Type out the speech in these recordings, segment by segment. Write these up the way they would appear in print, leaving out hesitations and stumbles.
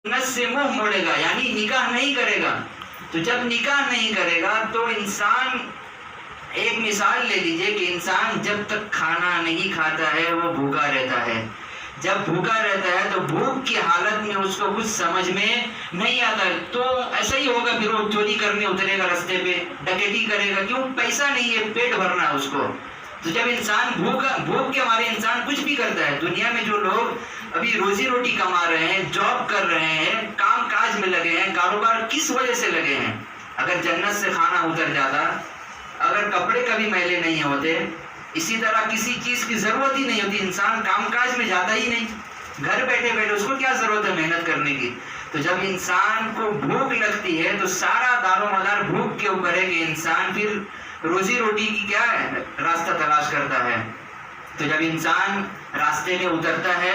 سنت سے منہ موڑے گا یعنی نکاح نہیں کرے گا. تو جب نکاح نہیں کرے گا تو انسان، ایک مثال لے لیجئے کہ انسان جب تک کھانا نہیں کھاتا ہے وہ بھوکا رہتا ہے. جب بھوکا رہتا ہے تو بھوک کی حالت میں اس کو کچھ سمجھ میں نہیں آتا ہے، تو ایسا ہی ہوگا. پھر وہ چوری کرنے اترے گا رستے پہ، ڈکیتی کرے گا. کیوں؟ پیسہ نہیں ہے، پیٹ بھرنا ہے اس کو. تو جب انسان بھوک کے مارے انسان کچھ بھی کرتا ہے. دنیا میں جو لوگ ابھی روزی روٹی کما رہے ہیں، جاب کر رہے ہیں، کام کاج میں لگے ہیں، کاروبار کس وجہ سے لگے ہیں؟ اگر جنت سے کھانا اتر جاتا، اگر کپڑے کبھی میلے نہیں ہوتے، اسی طرح کسی چیز کی ضرورت ہی نہیں ہوتی، انسان کام کاج میں جاتا ہی نہیں. گھر بیٹھے بیٹھے اس کو کیا ضرورت ہے محنت کرنے کی؟ تو جب انسان کو بھوک لگتی ہے تو سارا دار و مدار بھوک کے اوپر ہے کہ انسان پھر روزی روٹی کی کیا ہے راستہ تلاش کرتا ہے. تو جب انسان راستے میں اترتا ہے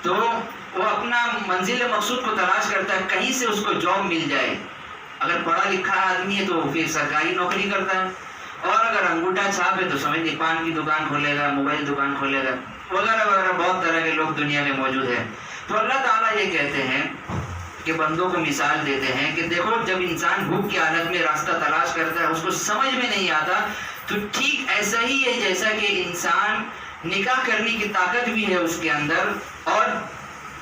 تو وہ اپنا منزل مقصود کو تلاش کرتا ہے، کہیں سے اس کو جاب مل جائے. اگر پڑھا لکھا آدمی ہے تو پھر سرکاری نوکری کرتا ہے، اور اگر انگوٹھا چھاپ ہے تو سمجھ پان کی دکان کھولے گا، موبائل دکان کھولے گا، وغیرہ وغیرہ. بہت طرح کے لوگ دنیا میں موجود ہیں. تو اللہ تعالیٰ یہ کہتے ہیں کہ بندوں کو مثال دیتے ہیں کہ دیکھو جب انسان بھوک کی حالت میں راستہ تلاش کرتا ہے، اس کو سمجھ میں نہیں آتا، تو ٹھیک ایسا ہی ہے جیسا کہ انسان نکاح کرنے کی طاقت بھی ہے اس کے اندر، اور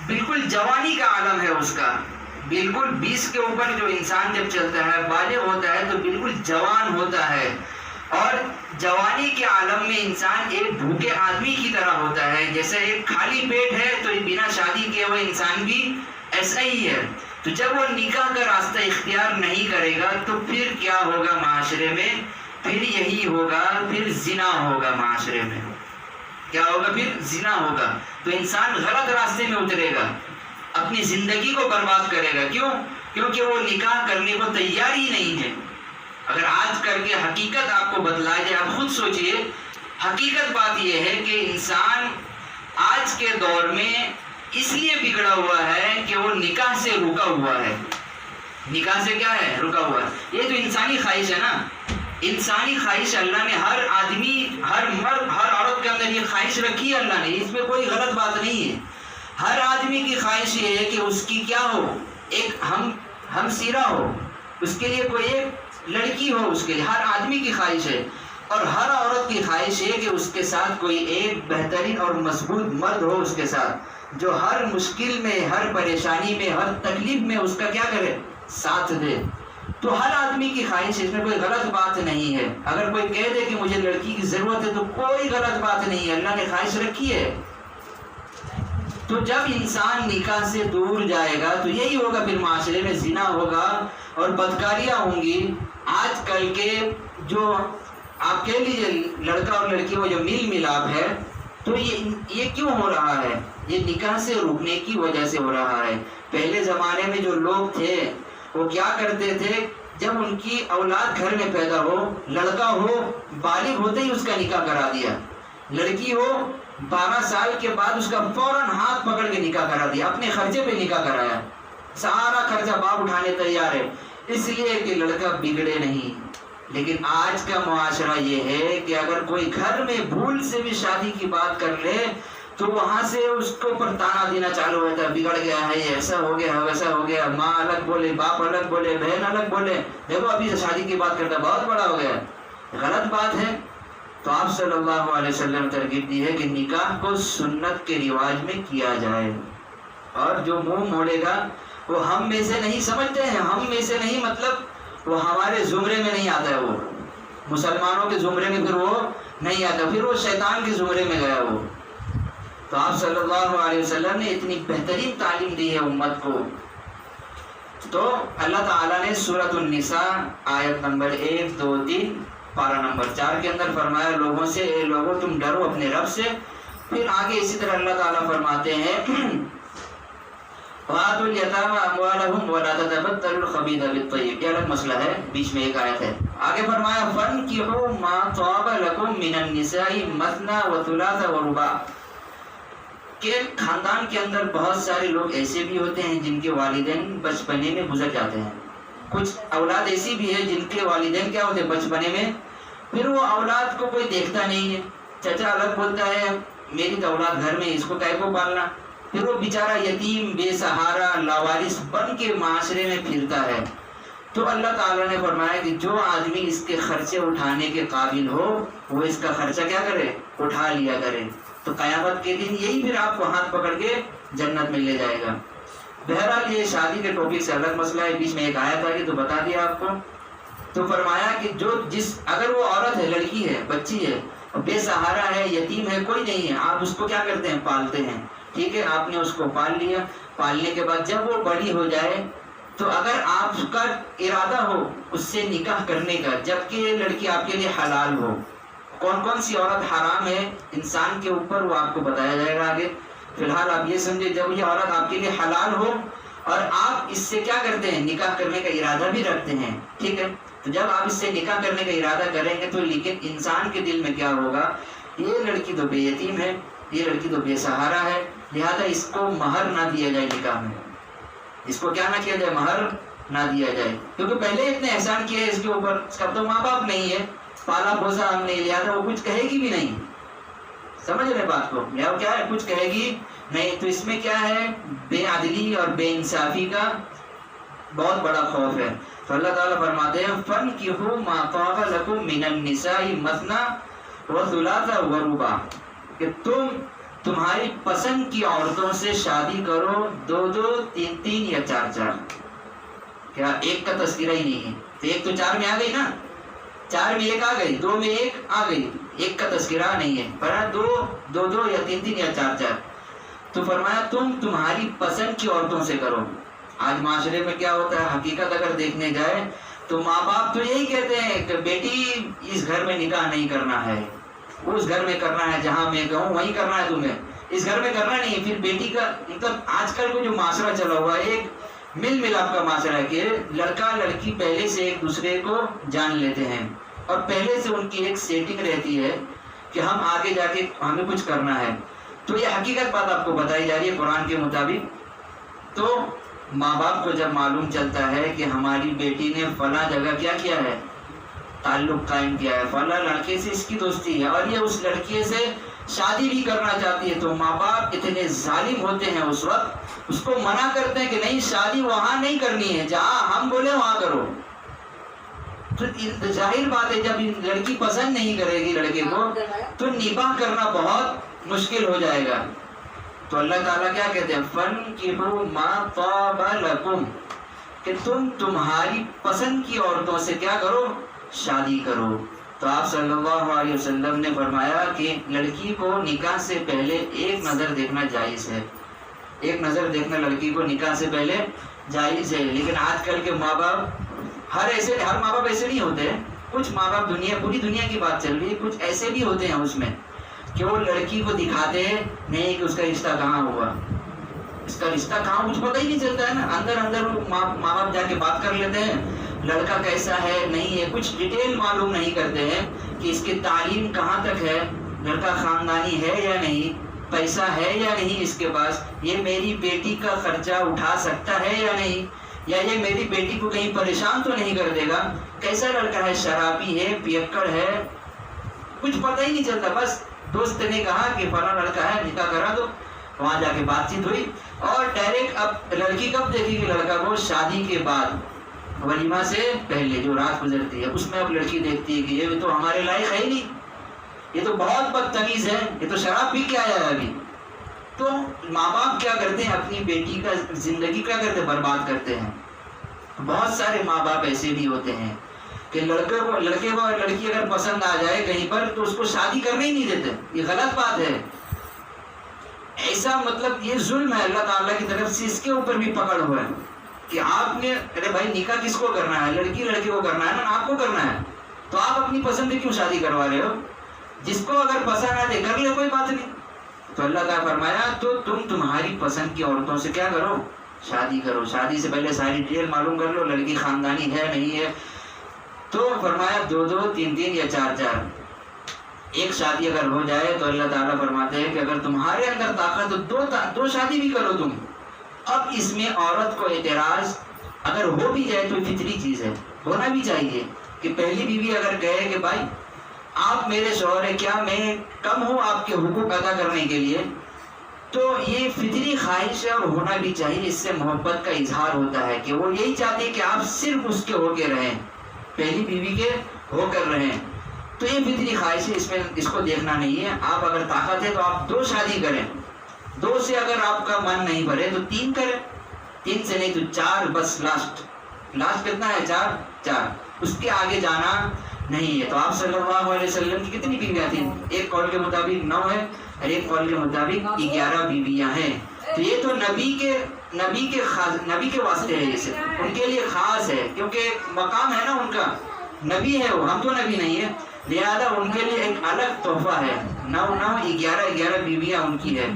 بالکل جوانی کا عالم ہے اس کا. بالکل 20 کے اوپر جو انسان جب چلتا ہے، بالغ ہوتا ہے، تو بالکل جوان ہوتا ہے. اور جوانی کے عالم میں انسان ایک بھوکے آدمی کی طرح ہوتا ہے. جیسے ایک خالی پیٹ ہے تو بنا شادی کیے ہوئے انسان بھی ایسا ہی ہے. تو جب وہ نکاح کا راستہ اختیار نہیں کرے گا تو پھر کیا ہوگا معاشرے میں؟ پھر یہی ہوگا، پھر زنا ہوگا معاشرے میں. کیا ہوگا؟ پھر زنا ہوگا. تو انسان غلط راستے میں اترے گا، اپنی زندگی کو برباد کرے گا. کیوں؟ کیونکہ وہ نکاح کرنے کو تیار ہی نہیں ہے. اگر آج کر کے حقیقت آپ کو بتلائی جائے، آپ خود سوچئے، حقیقت بات یہ ہے کہ انسان آج کے دور میں اس لیے بگڑا ہوا ہے کہ وہ نکاح سے رکا ہوا ہے. نکاح سے کیا ہے؟ رکا ہوا ہے. یہ تو انسانی خواہش ہے نا. انسانی خواہش اللہ نے ہر آدمی، ہر مرد، ہر عورت کے اندر یہ خواہش رکھی ہے اللہ نے. اس میں کوئی غلط بات نہیں ہے. ہر آدمی کی خواہش یہ ہے کہ اس کی کیا ہو؟ ایک ہم سیرہ ہو، اس کے لیے کوئی ایک لڑکی ہو. اس کے لیے ہر آدمی کی خواہش ہے. اور ہر عورت کی خواہش ہے کہ اس کے ساتھ کوئی ایک بہترین اور مضبوط مرد ہو اس کے ساتھ، جو ہر مشکل میں، ہر پریشانی میں، ہر تکلیف میں اس کا کیا کرے؟ ساتھ دے. تو ہر آدمی کی خواہش ہے، اس میں کوئی غلط بات نہیں ہے. اگر کوئی کہہ دے کہ مجھے لڑکی کی ضرورت ہے تو کوئی غلط بات نہیں ہے، اللہ نے خواہش رکھی ہے. تو جب انسان نکاح سے دور جائے گا تو یہی ہوگا، پھر معاشرے میں زنا ہوگا اور بدکاریاں ہوں گی. آج کل کے جو آپ کہہ لیجیے لڑکا اور لڑکی وہ جو میل ملاپ ہے، تو یہ کیوں ہو رہا ہے؟ یہ نکاح سے رکنے کی وجہ سے ہو رہا ہے. پہلے زمانے میں جو لوگ تھے وہ کیا کرتے تھے، جب ان کی اولاد گھر میں پیدا ہو، لڑکا ہو بالغ ہوتے ہی اس کا نکاح کرا دیا، لڑکی ہو 12 سال کے بعد اس کا فوراً ہاتھ پکڑ کے نکاح کرا دیا، اپنے خرچے پہ نکاح کرایا. سارا خرچہ باپ اٹھانے تیار ہے، اس لیے کہ لڑکا بگڑے نہیں. لیکن آج کا معاشرہ یہ ہے کہ اگر کوئی گھر میں بھول سے بھی شادی کی بات کر لے تو وہاں سے اس کو اوپر تانا دینا چالو ہوتا ہے، بگڑ گیا ہے، یہ ایسا ہو گیا، ویسا ہو گیا، ماں الگ بولے، باپ الگ بولے، بہن الگ بولے، دیکھو ابھی سے شادی کی بات کرتا ہے، بہت بڑا ہو گیا. غلط بات ہے. تو آپ صلی اللہ علیہ وسلم ترغیب دی ہے کہ نکاح کو سنت کے رواج میں کیا جائے. اور جو منہ موڑے گا وہ ہم میں سے نہیں، سمجھتے ہیں ہم میں سے نہیں، مطلب وہ ہمارے زمرے میں نہیں آتا ہے، وہ مسلمانوں کے زمرے میں پھر وہ نہیں آتا، پھر وہ شیطان کے زمرے میں گیا وہ. تو آپ صلی اللہ علیہ وسلم نے اتنی بہترین تعلیم دی ہے امت کو. تو اللہ تعالیٰ نے سورۃ النساء آیت نمبر 1 2 3 پارہ نمبر 4 کے اندر فرمایا لوگوں سے، اے لوگوں تم ڈرو اپنے رب سے. پھر آگے اسی طرح اللہ تعالیٰ فرماتے ہیں وَآتُوا الْيَتَامَى أَمْوَالَهُمْ وَلَا تَتَبَدَّلُوا الْخَبِيثَ بِالطَّيِّبِ. یہ الگ مسئلہ ہے، بیچ میں ایک آیت ہے. آگے فرمایا فَانْكِحُوا مَا طَابَ لَكُم مِّنَ النِّسَاءِ مَثْنَىٰ وَثُلَاثَ وَرُبَاعَ. کہ خاندان کے اندر بہت سارے لوگ ایسے بھی ہوتے ہیں جن کے والدین بچپنے میں گزر جاتے ہیں. کچھ اولاد ایسی بھی ہے جن کے والدین کیا ہوتے ہیں بچپنے میں، پھر وہ اولاد کو کوئی دیکھتا نہیں ہے. چچا الگ بولتا ہے میری تو اولاد گھر میں، اس کو کائے کو پالنا. پھر وہ بیچارہ یتیم بے سہارا لاوارث بن کے معاشرے میں پھرتا ہے، تو اللہ تعالیٰ نے فرمایا کہ جو آدمی اس کے خرچے اٹھانے کے قابل ہو وہ اس کا خرچہ کیا کرے، اٹھا لیا کرے، تو قیامت کے دن یہی پھر آپ کو ہاتھ پکڑ کے جنت میں لے جائے گا۔ بہرحال یہ شادی کے ٹاپک سے الگ مسئلہ ہے، بیچ میں ایک آیت آ گئی تو بتا دیا آپ کو۔ تو فرمایا کہ اگر وہ عورت ہے، لڑکی ہے، بچی ہے، بے سہارا ہے، یتیم ہے، کوئی نہیں ہے، آپ اس کو کیا کرتے ہیں، پالتے ہیں، ٹھیک ہے، آپ نے اس کو پال لیا، پالنے کے بعد جب وہ بڑی ہو جائے تو اگر آپ کا ارادہ ہو اس سے نکاح کرنے کا، جبکہ یہ لڑکی آپ کے لیے حلال ہو، کون کون سی عورت حرام ہے انسان کے اوپر وہ آپ کو بتایا جائے گا آگے۔ فی الحال آپ یہ سمجھے جب یہ عورت آپ کے لیے حلال ہو اور آپ اس سے کیا کرتے ہیں، نکاح کرنے کا ارادہ بھی رکھتے ہیں، ٹھیک ہے، تو جب آپ اس سے نکاح کرنے کا ارادہ کریں گے تو لیکن انسان کے دل میں کیا ہوگا، یہ لڑکی تو بے یتیم ہے، یہ لڑکی تو بے سہارا ہے، لہذا اس کو مہر نہ دیا جائے نکاح میں، اس کو کیا نہ کیا جائے، مہر نہ دیا جائے، کیونکہ پہلے اتنے احسان کیے اس کے اوپر، اس کا تو ماں باپ نہیں ہے، پالا پوسا ہم نے، لہٰذا وہ کچھ کہے گی بھی نہیں، سمجھ رہے بات کو، یا وہ کیا ہے، کچھ کہے گی نہیں، تو اس میں کیا ہے، بے عدلی اور بے انصافی کا بہت بڑا خوف ہے۔ تو اللہ تعالیٰ فرماتے ہیں فَانْكِحُوا مَا طَابَ لَكُم مِّنَ النِّسَاءِ مَثْنَىٰ وَثُلَاثَ وَرُبَاعَ، کہ تمہاری پسند کی عورتوں سے شادی کرو، دو دو، تین تین یا چار چار، کیا ایک کا تذکرہ ہی نہیں ہے، تو ایک تو چار میں آ گئی نا، چار میں ایک آ گئی، دو میں ایک آ گئی، ایک کا تذکرہ نہیں ہے، پر دو دو یا تین تین یا چار چار۔ تو فرمایا تمہاری پسند کی عورتوں سے کرو۔ آج معاشرے میں کیا ہوتا ہے، حقیقت اگر دیکھنے جائے تو ماں باپ تو یہی کہتے ہیں کہ بیٹی اس گھر میں نکاح نہیں کرنا ہے، اس گھر میں کرنا ہے، جہاں میں کہوں وہیں کرنا ہے تمہیں، اس گھر میں کرنا نہیں ہے۔ پھر بیٹی کا مطلب آج کل کو جو معاشرہ چلا ہوا ہے، ایک مل ملاپ کا معاشرہ ہے کہ لڑکا لڑکی پہلے سے ایک دوسرے کو جان لیتے ہیں اور پہلے سے ان کی ایک سیٹنگ رہتی ہے کہ ہم آگے جا کے ہمیں کچھ کرنا ہے۔ تو یہ حقیقت بات آپ کو بتائی جا رہی ہے قرآن کے مطابق۔ تو ماں باپ کو جب معلوم چلتا ہے کہ ہماری بیٹی نے فلاں جگہ کیا ہے، تعلق قائم کیا ہے، فلاں لڑکے سے اس کی دوستی ہے اور یہ اس لڑکے سے شادی بھی کرنا چاہتی ہے، تو ماں باپ اتنے ظالم ہوتے ہیں اس وقت، اس کو منع کرتے ہیں کہ نہیں شادی وہاں نہیں کرنی ہے، جہاں ہم بولے وہاں کرو۔ تو ظاہر بات ہے جب لڑکی پسند نہیں کرے گی لڑکے کو تو نکاح کرنا بہت مشکل ہو جائے گا۔ تو اللہ تعالیٰ کیا کہتے ہیں، فَانْكِحُوا مَا طَابَ لَكُمْ، کہ تمہاری پسند کی عورتوں سے کیا کرو، شادی کرو۔ تو آپ صلی اللہ علیہ وسلم نے فرمایا کہ لڑکی کو نکاح سے پہلے ایک نظر دیکھنا جائز ہے، ایک نظر دیکھنا لڑکی کو نکاح سے پہلے جائز ہے۔ لیکن آج کل کے ماں باپ ہر ماں باپ ایسے نہیں ہوتے، کچھ ماں باپ پوری دنیا کی بات چل رہی ہے، کچھ ایسے بھی ہوتے ہیں اس میں کہ وہ لڑکی کو دکھاتے ہیں نہیں کہ اس کا رشتہ کہاں ہوا، اس کا رشتہ کہاں کچھ پتہ ہی نہیں چلتا ہے نا، اندر وہ ماں باپ جا کے بات کر لیتے ہیں، لڑکا کیسا ہے نہیں ہے، کچھ ڈیٹیل معلوم نہیں کرتے ہیں کہ اس کی تعلیم کہاں تک ہے، لڑکا خاندانی ہے یا نہیں، پیسہ ہے یا نہیں اس کے پاس، یہ میری بیٹی کا خرچہ اٹھا سکتا ہے یا نہیں، یا یہ میری بیٹی کو کہیں پریشان تو نہیں کر دے گا، کیسا لڑکا ہے، شرابی ہے، پیکڑ ہے، کچھ پتہ ہی نہیں چلتا۔ بس دوست نے کہا کہ فلاں لڑکا ہے، نکاح کرا دو، وہاں جا کے بات چیت ہوئی اور ڈائریکٹ اب لڑکی کب دیکھے گی لڑکا کو، شادی کے بعد، ولیمہ سے پہلے جو رات گزرتی ہے اس میں اب لڑکی دیکھتی ہے کہ یہ تو ہمارے لائق ہے ہی نہیں، یہ تو بہت بدتمیز ہے، یہ تو شراب پی کے آیا ہے ابھی۔ تو ماں باپ کیا کرتے ہیں، اپنی بیٹی کا زندگی کیا کرتے ہیں، برباد کرتے ہیں۔ بہت سارے ماں باپ ایسے بھی ہوتے ہیں کہ لڑکے کو اور لڑکی اگر پسند آ جائے کہیں پر تو اس کو شادی کرنے ہی نہیں دیتے، یہ غلط بات ہے، ایسا مطلب یہ ظلم ہے اللہ تعالیٰ کی طرف سے، اس کے اوپر بھی پکڑ ہوا ہے کہ آپ نے، ارے بھائی نکاح کس کو کرنا ہے، لڑکی لڑکے کو کرنا ہے نا، آپ کو کرنا ہے، تو آپ اپنی پسند کیوں شادی کروا رہے ہو، جس کو اگر پسند آ جائے کر لے، کوئی بات نہیں۔ تو اللہ تعالیٰ فرمایا تو تمہاری پسند کی عورتوں سے کیا کرو، شادی کرو، شادی سے پہلے ساری ڈیٹیل معلوم کر لو، لڑکی خاندانی ہے نہیں ہے۔ تو فرمایا دو دو، تین تین یا چار چار، ایک شادی اگر ہو جائے تو اللہ تعالیٰ فرماتے ہیں کہ اگر تمہارے اندر طاقت تو دو شادی بھی کرو تم۔ اب اس میں عورت کو اعتراض اگر ہو بھی جائے تو فطری چیز ہے، ہونا بھی چاہیے کہ پہلی بیوی اگر کہے کہ بھائی آپ میرے شوہر ہیں، کیا میں کم ہوں آپ کے حقوق ادا کرنے کے لیے، تو یہ فطری خواہش ہے اور ہونا بھی چاہیے، اس سے محبت کا اظہار ہوتا ہے کہ وہ یہی چاہتے ہیں کہ آپ صرف اس کے ہو کے رہیں، پہلی بیوی کے ہو کر رہیں. تو یہ فطری خواہش ہے، اس میں اس کو دیکھنا نہیں ہے. آپ اگر طاقت ہے تو آپ 2 شادی کریں، 2 سے اگر آپ کا من نہیں بھرے تو 3 کریں، 3 سے نہیں تو 4 بس. لاسٹ کتنا ہے؟ 4. اس کے آگے جانا نہیں ہے. تو آپ صلی اللہ علیہ وسلم کی کتنی بیویاں تھیں؟ ایک قول کے مطابق 9 ہے اور ایک قول کے مطابق 11 بیویاں ہیں. تو یہ تو نبی کے واسطے ہے، یہ ان کے لیے خاص ہے، کیونکہ مقام ہے نا ان کا، نبی ہے وہ، ہم تو نبی نہیں ہے، لہذا ان کے لیے ایک الگ تحفہ ہے. 9 11 بیویاں ان کی ہے.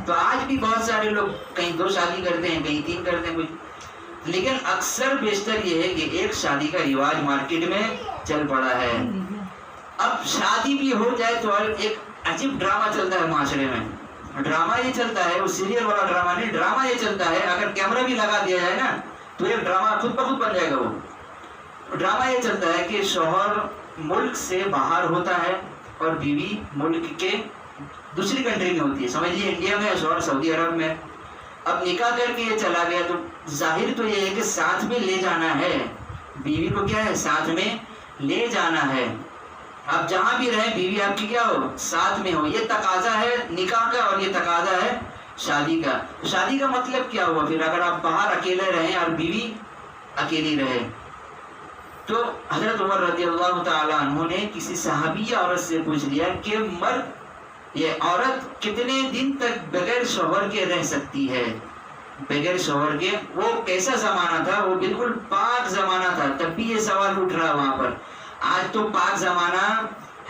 تو آج بھی بہت سارے لوگ کہیں 2 شادی کرتے ہیں، کہیں 3 کرتے ہیں کچھ، لیکن اکثر بیشتر یہ ہے کہ ایک شادی کا رواج مارکیٹ میں چل پڑا ہے. اب شادی بھی ہو جائے تو ایک عجیب ڈرامہ چلتا ہے معاشرے میں. ڈرامہ یہ چلتا ہے، وہ سیریل والا ڈرامہ نہیں، ڈرامہ یہ چلتا ہے، اگر کیمرہ بھی لگا دیا جائے نا تو ایک ڈرامہ خود بخود بن جائے گا. وہ ڈرامہ یہ چلتا ہے کہ شوہر ملک سے باہر ہوتا ہے اور بیوی ملک کے دوسری کنٹری میں ہوتی ہے. سمجھ لیجیے انڈیا میں ہے، شوہر سعودی عرب میں. اب نکاح کر کے یہ چلا گیا تو ظاہر تو یہ ہے کہ ساتھ میں لے جانا ہے بیوی کو. کیا ہے؟ ساتھ میں لے جانا ہے. آپ جہاں بھی رہیں بیوی آپ کی کیا ہو؟ ساتھ میں ہو. یہ تقاضا ہے نکاح کا اور یہ تقاضا ہے شادی کا. شادی کا مطلب کیا ہوا پھر اگر آپ باہر اکیلے رہیں اور بیوی اکیلی رہے؟ تو حضرت عمر رضی اللہ تعالیٰ عنہ نے کسی صحابیہ عورت سے پوچھ لیا کہ یہ عورت کتنے دن تک بغیر شوہر کے رہ سکتی ہے؟ بغیر شوہر کے. وہ کیسا زمانہ تھا؟ وہ بالکل پاک زمانہ تھا، تب بھی یہ سوال اٹھ رہا وہاں پر. آج تو پاک زمانہ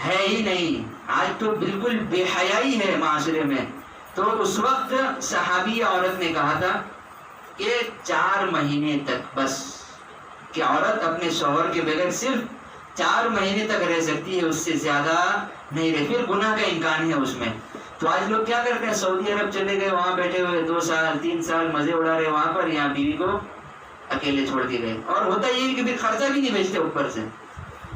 ہے ہی نہیں، آج تو بالکل بے حیائی ہے معاشرے میں. تو اس وقت صحابی عورت نے کہا تھا کہ 4 مہینے تک بس، کہ عورت اپنے شوہر کے بغیر صرف 4 مہینے تک رہ سکتی ہے، اس سے زیادہ نہیں رہے. پھر گناہ کا امکان ہے اس میں. تو آج لوگ کیا کرتے ہیں؟ سعودی عرب چلے گئے، وہاں بیٹھے ہوئے 2 سال 3 سال مزے اڑا رہے وہاں پر، یہاں بیوی کو اکیلے چھوڑ کے گئے. اور ہوتا یہ کہ پھر خرچہ بھی نہیں بھیجتے، اوپر سے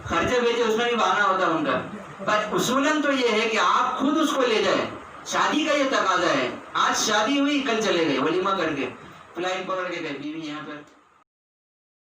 خرچہ بھیجے اس میں بھی بہانہ ہوتا ان کا. پر اصولاً تو یہ ہے کہ آپ خود اس کو لے جائیں. شادی کا یہ تقاضا ہے. آج شادی ہوئی، کل چلے گئے ولیمہ کر کے، فلائٹ پکڑ کے گئے، بیوی یہاں پر